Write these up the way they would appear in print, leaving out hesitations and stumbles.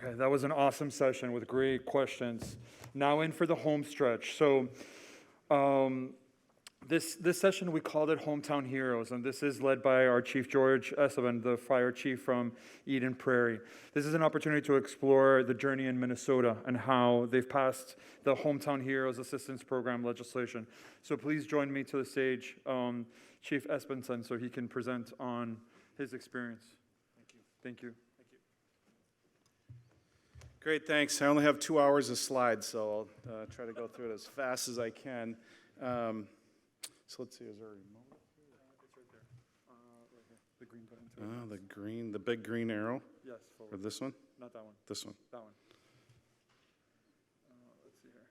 Okay, that was an awesome session with great questions. Now in for the home stretch. So this session, we called it Hometown Heroes, and this is led by our Chief George Esbensen, the fire chief from Eden Prairie. This is an opportunity to explore the journey in Minnesota and how they've passed the Hometown Heroes Assistance Program legislation. So please join me to the stage, Chief Esbensen, so he can present on his experience. Thank you. Thank you. Great, thanks. I only have 2 hours of slides, so I'll try to go through it as fast as I can. So let's see, is there a remote? It's right there. Right here. The green button. The big green arrow? Yes, forward. Or this one? Not that one. This one. That one. Let's see here.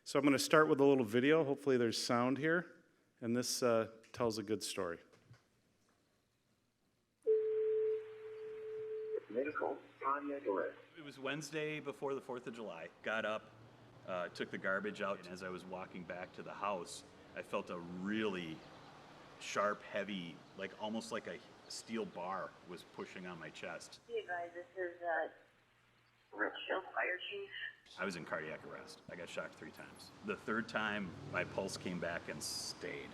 So I'm going to start with a little video. Hopefully there's sound here, and this tells a good story. It was Wednesday before the 4th of July. Got up, took the garbage out, and as I was walking back to the house, I felt a really sharp, heavy, like almost like a steel bar was pushing on my chest. Hey guys, this is Richfield Fire Chief. I was in cardiac arrest. I got shocked 3 times. The 3rd time, my pulse came back and stayed.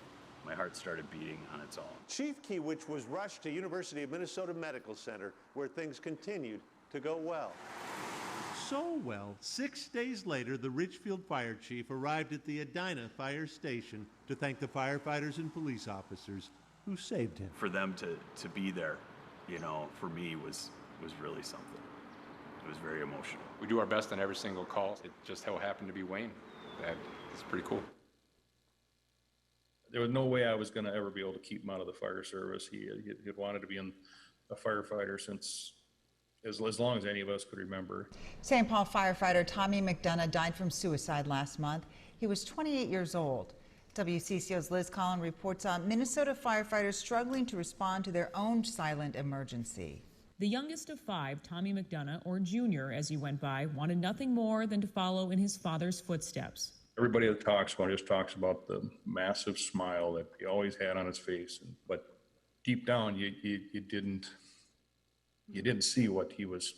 My heart started beating on its own. Chief Kiewicz was rushed to University of Minnesota Medical Center, where things continued to go well. So well, 6 days later, the Richfield Fire Chief arrived at the Edina Fire Station to thank the firefighters and police officers who saved him. For them to be there, you know, for me was really something. It was very emotional. We do our best on every single call. It just so happened to be Wayne. It's pretty cool. There was no way I was going to ever be able to keep him out of the fire service. He had wanted to be a firefighter since as long as any of us could remember. St. Paul firefighter Tommy McDonough died from suicide last month. He was 28 years old. WCCO's Liz Collin reports on Minnesota firefighters struggling to respond to their own silent emergency. The youngest of 5, Tommy McDonough, or Junior as he went by, wanted nothing more than to follow in his father's footsteps. Everybody that talks about it just talks about the massive smile that he always had on his face, but deep down, you didn't see what he was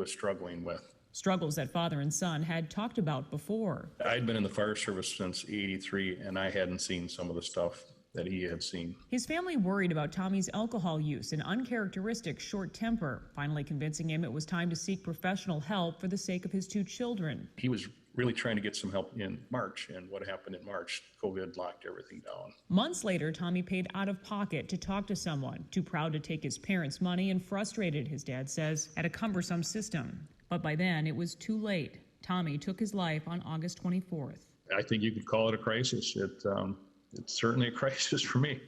struggling with. Struggles that father and son had talked about before. I'd been in the fire service since '83, and I hadn't seen some of the stuff that he had seen. His family worried about Tommy's alcohol use and uncharacteristic short temper, finally convincing him it was time to seek professional help for the sake of his 2 children. He was really trying to get some help in March, and what happened in March, COVID locked everything down. Months later, Tommy paid out of pocket to talk to someone, too proud to take his parents' money and frustrated, his dad says, at a cumbersome system. But by then, it was too late. Tommy took his life on August 24th. I think you could call it a crisis. It's certainly a crisis for me.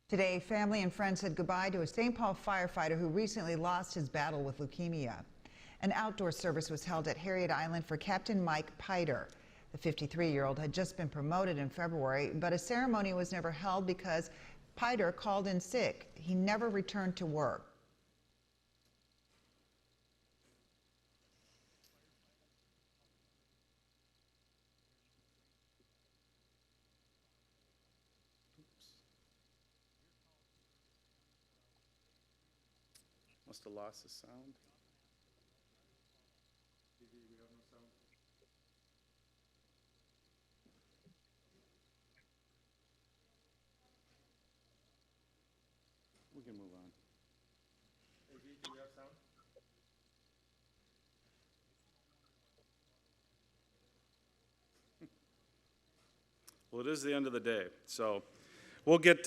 Today, family and friends said goodbye to a St. Paul firefighter who recently lost his battle with leukemia. An outdoor service was held at Harriet Island for Captain Mike Piter. The 53-year-old had just been promoted in February, but a ceremony was never held because Piter called in sick. He never returned to work. Must have lost the sound. We can move on. Do we have sound? Well, it is the end of the day, so we'll get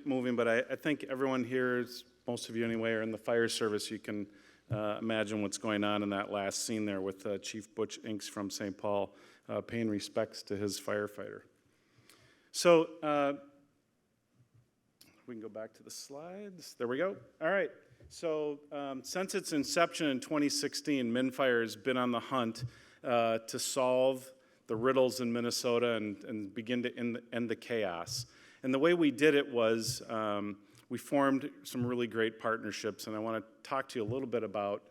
moving. But I think everyone here is, most of you anyway, are in the fire service. You can imagine what's going on in that last scene there with Chief Butch Inks from St. Paul paying respects to his firefighter. So we can go back to the slides. There we go. All right. So since its inception in 2016, MnFire has been on the hunt to solve the riddles in Minnesota and begin to end the chaos. And the way we did it was we formed some really great partnerships, and I want to talk to you a little bit about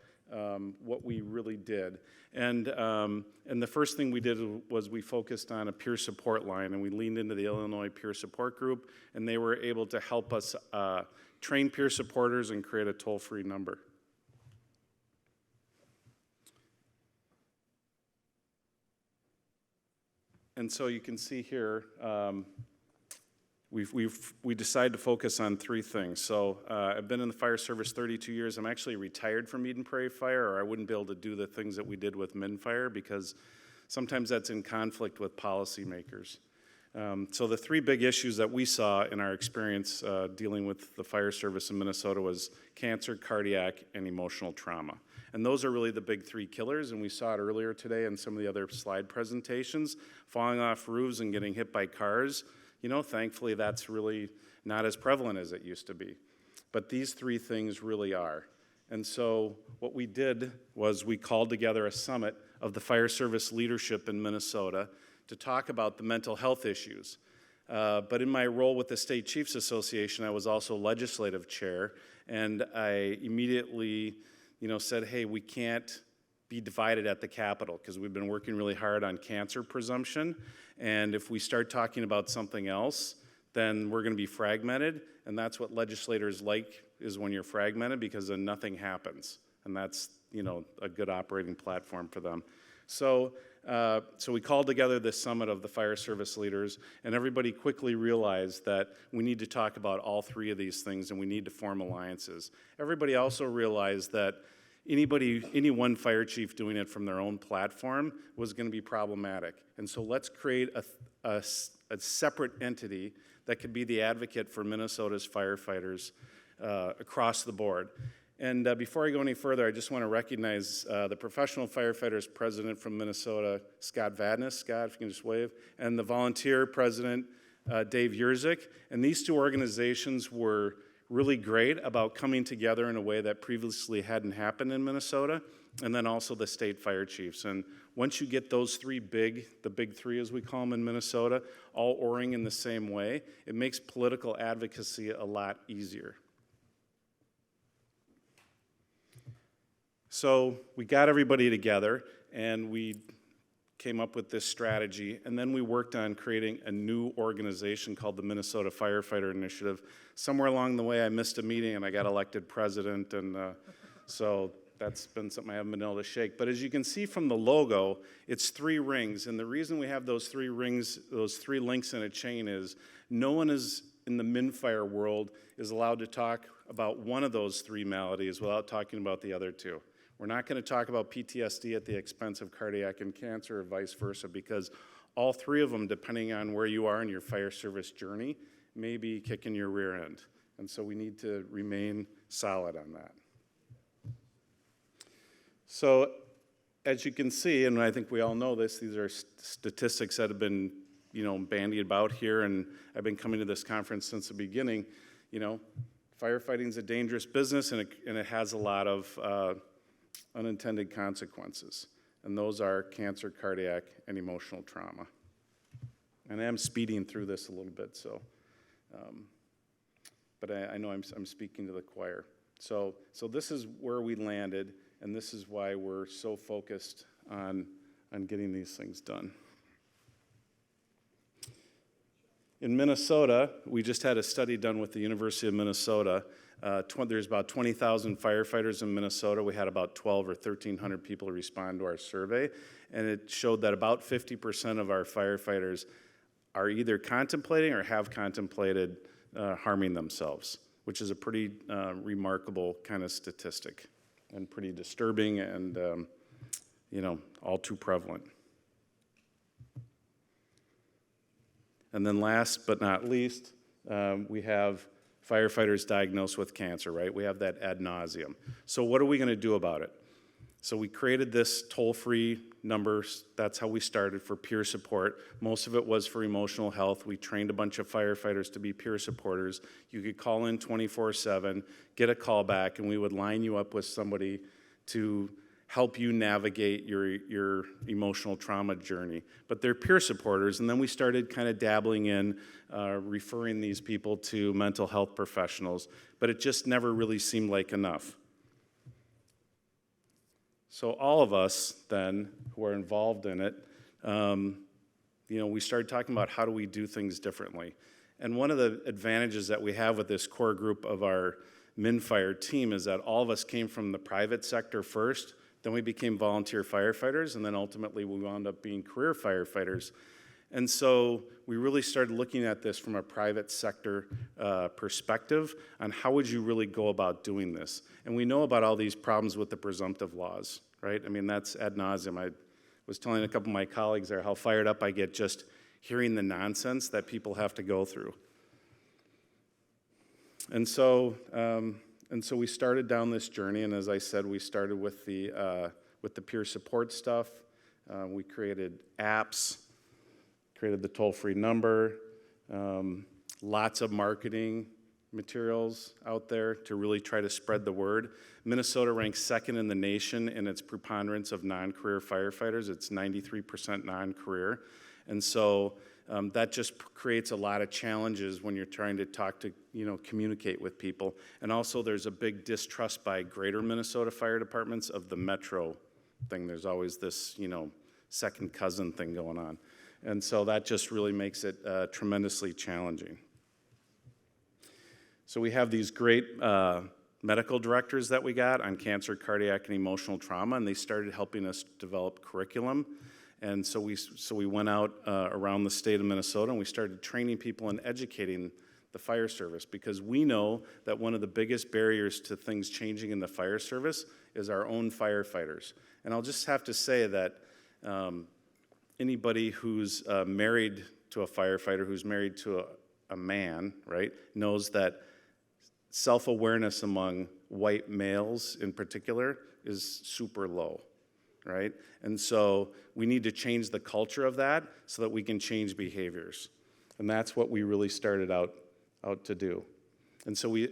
what we really did. And the first thing we did was we focused on a peer support line, and we leaned into the Illinois Peer Support Group, and they were able to help us train peer supporters, and create a toll-free number. And so you can see here, we decided to focus on three things. So I've been in the fire service 32 years. I'm actually retired from Eden Prairie Fire, or I wouldn't be able to do the things that we did with MnFire because sometimes that's in conflict with policymakers. So the three big issues that we saw in our experience dealing with the fire service in Minnesota was cancer, cardiac, and emotional trauma. And those are really the big three killers, and we saw it earlier today in some of the other slide presentations. Falling off roofs and getting hit by cars, you know, thankfully that's really not as prevalent as it used to be. But these three things really are. And so what we did was we called together a summit of the fire service leadership in Minnesota to talk about the mental health issues. But in my role with the State Chiefs Association, I was also legislative chair, and I immediately, you know, said, hey, we can't be divided at the Capitol because we've been working really hard on cancer presumption, and if we start talking about something else, then we're going to be fragmented, and that's what legislators like, is when you're fragmented, because then nothing happens, and that's, you know, a good operating platform for them. So we called together this summit of the fire service leaders, and everybody quickly realized that we need to talk about all three of these things, and we need to form alliances. Everybody also realized that any one fire chief doing it from their own platform was going to be problematic. And so let's create a separate entity that could be the advocate for Minnesota's firefighters across the board. And before I go any further, I just want to recognize the Professional Firefighters President from Minnesota, Scott Vadnais. Scott, if you can just wave. And the Volunteer President, Dave Yerzik. And these two organizations were really great about coming together in a way that previously hadn't happened in Minnesota. And then also the state fire chiefs. And once you get those the big three as we call them in Minnesota, all oaring in the same way, it makes political advocacy a lot easier. So we got everybody together, and we came up with this strategy, and then we worked on creating a new organization called the Minnesota Firefighter Initiative. Somewhere along the way, I missed a meeting, and I got elected president, and so that's been something I haven't been able to shake. But as you can see from the logo, it's three rings, and the reason we have those three rings, those three links in a chain is no one is in the MnFire world is allowed to talk about one of those three maladies without talking about the other two. We're not going to talk about PTSD at the expense of cardiac and cancer or vice versa, because all three of them, depending on where you are in your fire service journey, may be kicking your rear end. And so we need to remain solid on that. So as you can see, and I think we all know this, these are statistics that have been, you know, bandied about here, and I've been coming to this conference since the beginning. You know, firefighting is a dangerous business, and it has a lot of unintended consequences, and those are cancer, cardiac, and emotional trauma. And I am speeding through this a little bit, so, but I know I'm speaking to the choir. So this is where we landed, and this is why we're so focused on getting these things done. In Minnesota, we just had a study done with the University of Minnesota. There's about 20,000 firefighters in Minnesota. We had about 1,200 or 1,300 people respond to our survey, and it showed that about 50% of our firefighters are either contemplating or have contemplated harming themselves, which is a pretty remarkable kind of statistic and pretty disturbing and, you know, all too prevalent. And then last but not least, we have firefighters diagnosed with cancer, right? We have that ad nauseum. So what are we going to do about it? So we created this toll-free numbers. That's how we started for peer support. Most of it was for emotional health. We trained a bunch of firefighters to be peer supporters. You could call in 24/7, get a call back, and we would line you up with somebody to help you navigate your emotional trauma journey. But they're peer supporters, and then we started kind of dabbling in referring these people to mental health professionals, but it just never really seemed like enough. So all of us then who are involved in it, you know, we started talking about how do we do things differently. And one of the advantages that we have with this core group of our MinFire team is that all of us came from the private sector first, then we became volunteer firefighters, and then ultimately we wound up being career firefighters. And so we really started looking at this from a private sector perspective on how would you really go about doing this. And we know about all these problems with the presumptive laws, right? I mean, that's ad nauseum. I was telling a couple of my colleagues there how fired up I get just hearing the nonsense that people have to go through. And so we started down this journey, and as I said, we started with the peer support stuff. We created apps, created the toll-free number, lots of marketing materials out there to really try to spread the word. Minnesota ranks second in the nation in its preponderance of non-career firefighters. It's 93% non-career. And so that just creates a lot of challenges when you're trying to talk to, communicate with people. And also there's a big distrust by greater Minnesota fire departments of the metro thing. There's always this, second cousin thing going on. And so that just really makes it tremendously challenging. So we have these great medical directors that we got on cancer, cardiac, and emotional trauma, and they started helping us develop curriculum. And so we went out around the state of Minnesota, and we started training people and educating the fire service, because we know that one of the biggest barriers to things changing in the fire service is our own firefighters. And I'll just have to say that anybody who's married to a firefighter, who's married to a man, right, knows that self-awareness among white males in particular is super low, right? And so we need to change the culture of that so that we can change behaviors. And that's what we really started out to do. And so we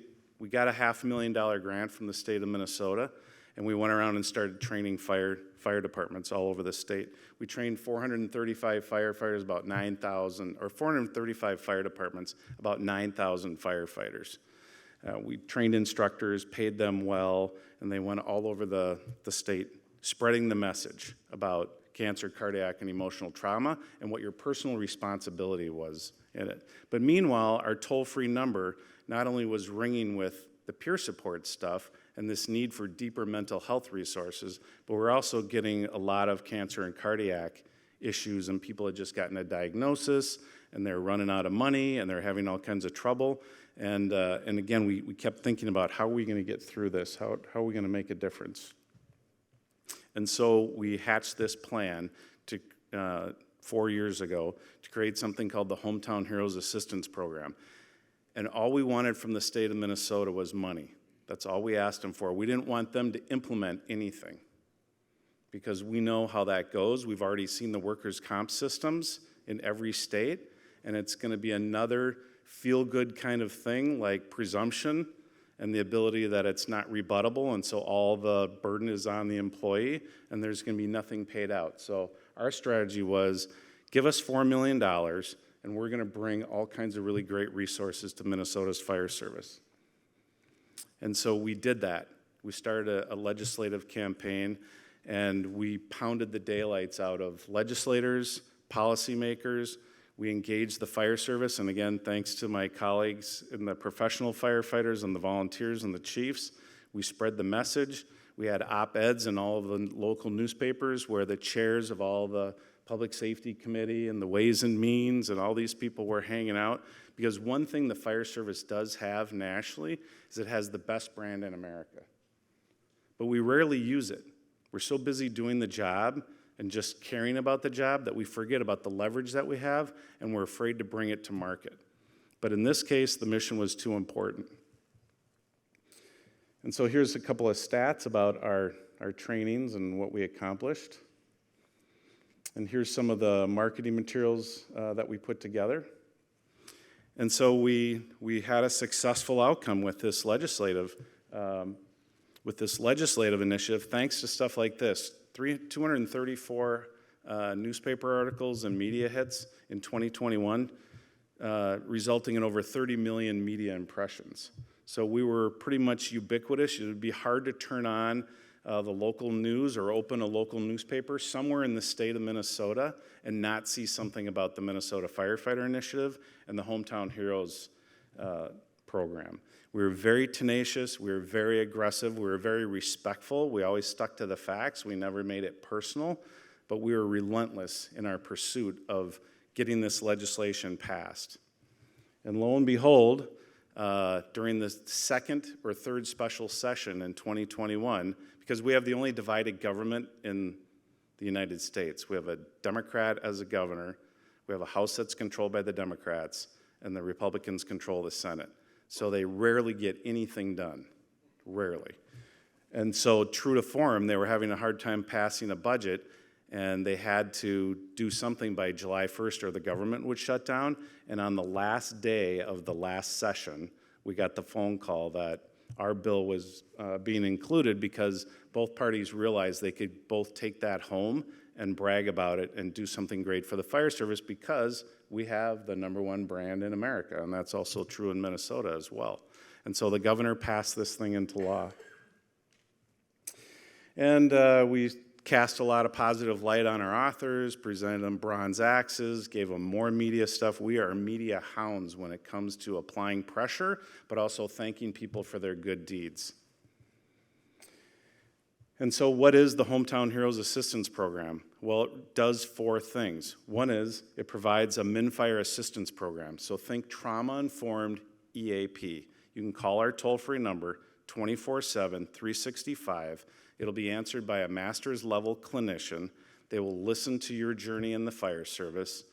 got a $500,000 grant from the state of Minnesota, and we went around and started training fire departments all over the state. We trained 435 firefighters, about 9,000, or 435 fire departments, about 9,000 firefighters. We trained instructors, paid them well, and they went all over the state spreading the message about cancer, cardiac, and emotional trauma and what your personal responsibility was in it. But meanwhile, our toll-free number not only was ringing with the peer support stuff and this need for deeper mental health resources, but we're also getting a lot of cancer and cardiac issues, and people had just gotten a diagnosis, and they're running out of money, and they're having all kinds of trouble. And again, we kept thinking about how are we going to get through this? How are we going to make a difference? And so we hatched this plan to 4 years ago to create something called the Hometown Heroes Assistance Program. And all we wanted from the state of Minnesota was money. That's all we asked them for. We didn't want them to implement anything, because we know how that goes. We've already seen the workers' comp systems in every state, and it's going to be another feel-good kind of thing, like presumption and the ability that it's not rebuttable, and so all the burden is on the employee, and there's going to be nothing paid out. So our strategy was, give us $4 million, and we're going to bring all kinds of really great resources to Minnesota's fire service. And so we did that. We started a legislative campaign, and we pounded the daylights out of legislators, policymakers. We engaged the fire service, and again, thanks to my colleagues in the professional firefighters and the volunteers and the chiefs, we spread the message. We had op-eds in all of the local newspapers where the chairs of all the Public Safety Committee and the Ways and Means and all these people were hanging out, because one thing the fire service does have nationally is it has the best brand in America. But we rarely use it. We're so busy doing the job and just caring about the job that we forget about the leverage that we have, and we're afraid to bring it to market. But in this case, the mission was too important. And so here's a couple of stats about our trainings and what we accomplished. And here's some of the marketing materials that we put together. And so we had a successful outcome with this legislative initiative, thanks to stuff like this. 234 newspaper articles and media hits in 2021, resulting in over 30 million media impressions. So we were pretty much ubiquitous. It would be hard to turn on the local news or open a local newspaper somewhere in the state of Minnesota and not see something about the Minnesota Firefighter Initiative and the Hometown Heroes program. We were very tenacious, we were very aggressive, we were very respectful. We always stuck to the facts, we never made it personal, but we were relentless in our pursuit of getting this legislation passed. And lo and behold, during the second or third special session in 2021, because we have the only divided government in the United States. We have a Democrat as a governor, we have a House that's controlled by the Democrats, and the Republicans control the Senate. So they rarely get anything done, rarely. And so true to form, they were having a hard time passing a budget, and they had to do something by July 1st or the government would shut down. And on the last day of the last session, we got the phone call that our bill was being included because both parties realized they could both take that home and brag about it and do something great for the fire service because we have the #1 brand in America, and that's also true in Minnesota as well. And so the governor passed this thing into law. And we cast a lot of positive light on our authors, presented them bronze axes, gave them more media stuff. We are media hounds when it comes to applying pressure, but also thanking people for their good deeds. And so what is the Hometown Heroes Assistance Program? Well, it does 4 things. One is it provides a MinFire assistance program. So think trauma-informed EAP. You can call our toll-free number 24/7, 365. It'll be answered by a master's level clinician. They will listen to your journey in the fire service,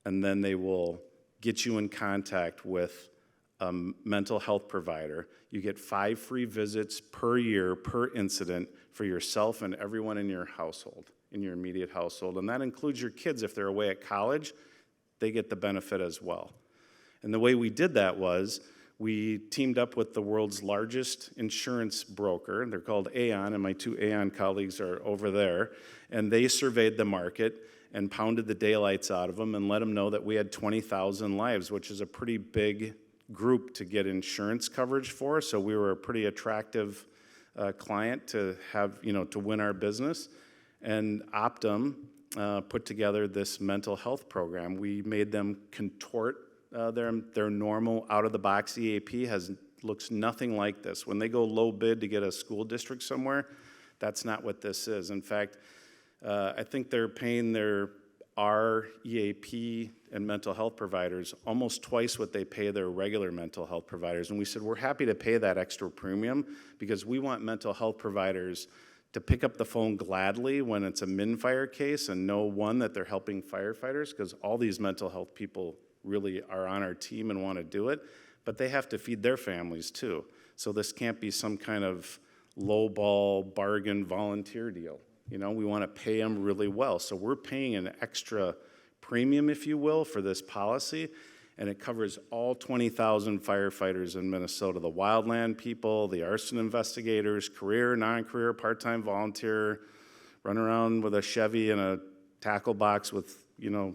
and then they will get you in contact with a mental health provider. You get 5 free visits per year, per incident, for yourself and everyone in your household, in your immediate household. And that includes your kids. If they're away at college, they get the benefit as well. And the way we did that was we teamed up with the world's largest insurance broker. They're called Aon, and my 2 Aon colleagues are over there. And they surveyed the market and pounded the daylights out of them and let them know that we had 20,000 lives, which is a pretty big group to get insurance coverage for. So we were a pretty attractive client to have, to win our business. And Optum put together this mental health program. We made them contort their normal out-of-the-box EAP looks nothing like this. When they go low bid to get a school district somewhere, that's not what this is. In fact, I think they're paying our EAP and mental health providers almost twice what they pay their regular mental health providers. And we said, we're happy to pay that extra premium because we want mental health providers to pick up the phone gladly when it's a MinFire case and know, one, that they're helping firefighters, because all these mental health people really are on our team and want to do it, but they have to feed their families too. So this can't be some kind of lowball bargain volunteer deal. We want to pay them really well. So we're paying an extra premium, if you will, for this policy, and it covers all 20,000 firefighters in Minnesota, the wildland people, the arson investigators, career, non-career, part-time volunteer, run around with a Chevy and a tackle box with,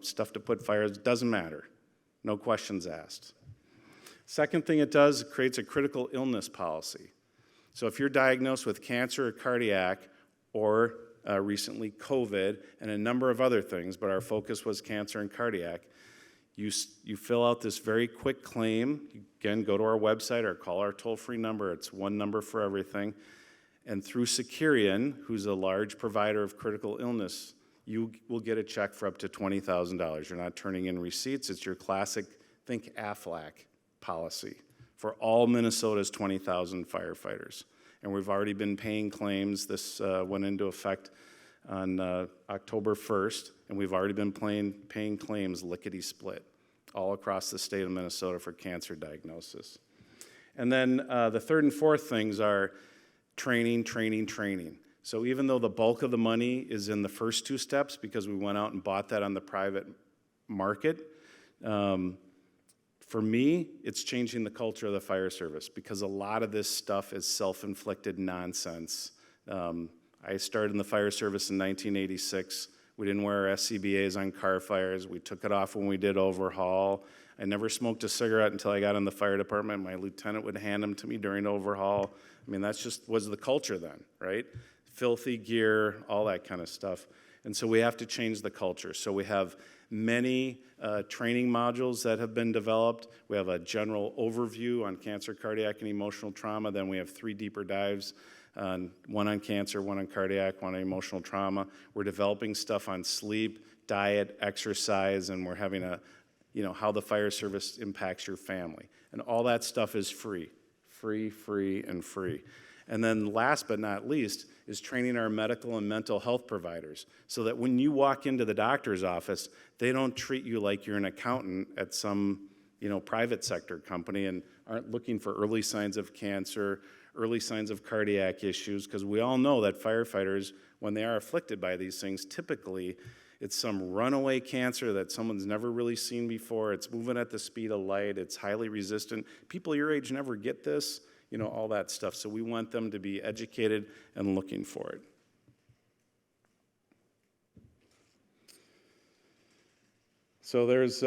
stuff to put fires. It doesn't matter. No questions asked. Second thing it does, it creates a critical illness policy. So if you're diagnosed with cancer or cardiac or recently COVID and a number of other things, but our focus was cancer and cardiac, you fill out this very quick claim. You, again, go to our website or call our toll-free number. It's one number for everything. And through Securian, who's a large provider of critical illness, you will get a check for up to $20,000. You're not turning in receipts. It's your classic, think AFLAC policy for all Minnesota's 20,000 firefighters. And we've already been paying claims. This went into effect on October 1st, and we've already been paying claims lickety-split all across the state of Minnesota for cancer diagnosis. And then the third and fourth things are training, training, training. So even though the bulk of the money is in the first 2 steps, because we went out and bought that on the private market, for me, it's changing the culture of the fire service, because a lot of this stuff is self-inflicted nonsense. I started in the fire service in 1986 We didn't wear our SCBAs on car fires. We took it off when we did overhaul. I never smoked a cigarette until I got in the fire department. My lieutenant would hand them to me during overhaul. I mean, that's just was the culture then, right? Filthy gear, all that kind of stuff. And so we have to change the culture. So we have many training modules that have been developed. We have a general overview on cancer, cardiac, and emotional trauma. Then we have 3 deeper dives, one on cancer, one on cardiac, one on emotional trauma. We're developing stuff on sleep, diet, exercise, and we're having how the fire service impacts your family. And all that stuff is free. Free, and free. And then last but not least is training our medical and mental health providers so that when you walk into the doctor's office, they don't treat you like you're an accountant at some, private sector company and aren't looking for early signs of cancer, early signs of cardiac issues, because we all know that firefighters, when they are afflicted by these things, typically it's some runaway cancer that someone's never really seen before. It's moving at the speed of light. It's highly resistant. People your age never get this, all that stuff. So we want them to be educated and looking for it. So there's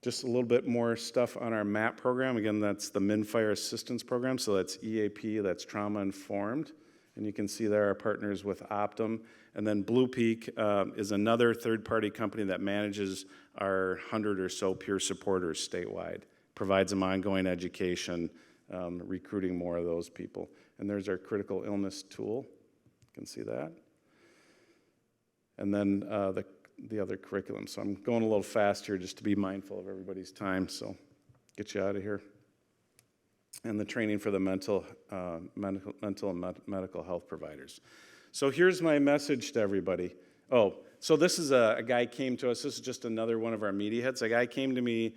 just a little bit more stuff on our MAP program. Again, that's the MIN Fire Assistance Program. So that's EAP, that's trauma informed. And you can see there our partners with Optum. And then Blue Peak is another third-party company that manages our 100 or so peer supporters statewide, provides them ongoing education, recruiting more of those people. And there's our critical illness tool. You can see that. And then the other curriculum. So I'm going a little fast here just to be mindful of everybody's time, so get you out of here. And the training for the mental and medical health providers. So here's my message to everybody. Oh, so this is a guy came to us. This is just another one of our media hits. A guy came to me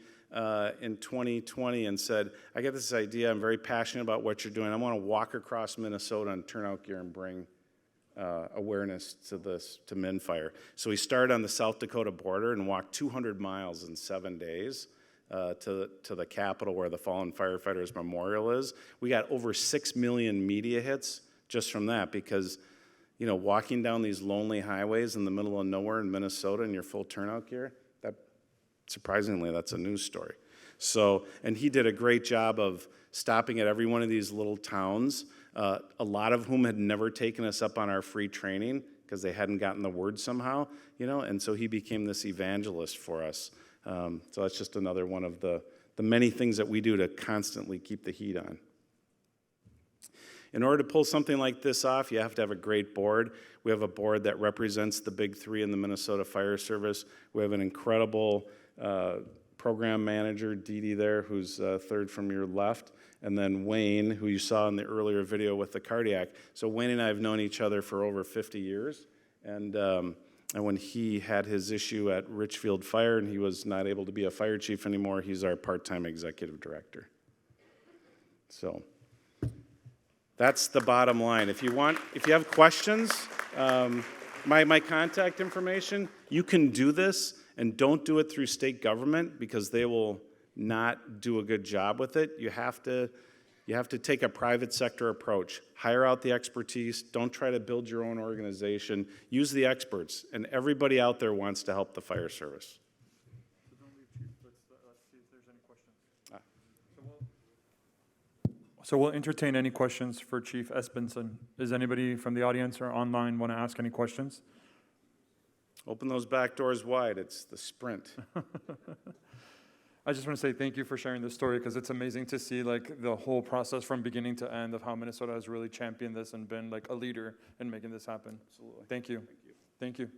in 2020 and said, I got this idea. I'm very passionate about what you're doing. I want to walk across Minnesota and turn out gear and bring awareness to MIN Fire. So he started on the South Dakota border and walked 200 miles in 7 days. To the Capitol where the Fallen Firefighters Memorial is. We got over 6 million media hits just from that because, walking down these lonely highways in the middle of nowhere in Minnesota in your full turnout gear, surprisingly, that's a news story. So, and he did a great job of stopping at every one of these little towns, a lot of whom had never taken us up on our free training because they hadn't gotten the word somehow, and so he became this evangelist for us. So that's just another one of the many things that we do to constantly keep the heat on. In order to pull something like this off, you have to have a great board. We have a board that represents the big 3 in the Minnesota Fire Service. We have an incredible program manager, Dee Dee there, who's third from your left, and then Wayne, who you saw in the earlier video with the cardiac. So Wayne and I have known each other for over 50 years, and when he had his issue at Richfield Fire and he was not able to be a fire chief anymore, he's our part-time executive director. So that's the bottom line. If you have questions, my contact information, you can do this and don't do it through state government because they will not do a good job with it. You have to take a private sector approach. Hire out the expertise. Don't try to build your own organization. Use the experts. And everybody out there wants to help the fire service. So don't leave, Chief. Let's see if there's any questions. So we'll entertain any questions for Chief Esbensen. Does anybody from the audience or online want to ask any questions? Open those back doors wide. It's the sprint. I just want to say thank you for sharing this story because it's amazing to see the whole process from beginning to end of how Minnesota has really championed this and been a leader in making this happen. Absolutely. Thank you. Thank you. Thank you.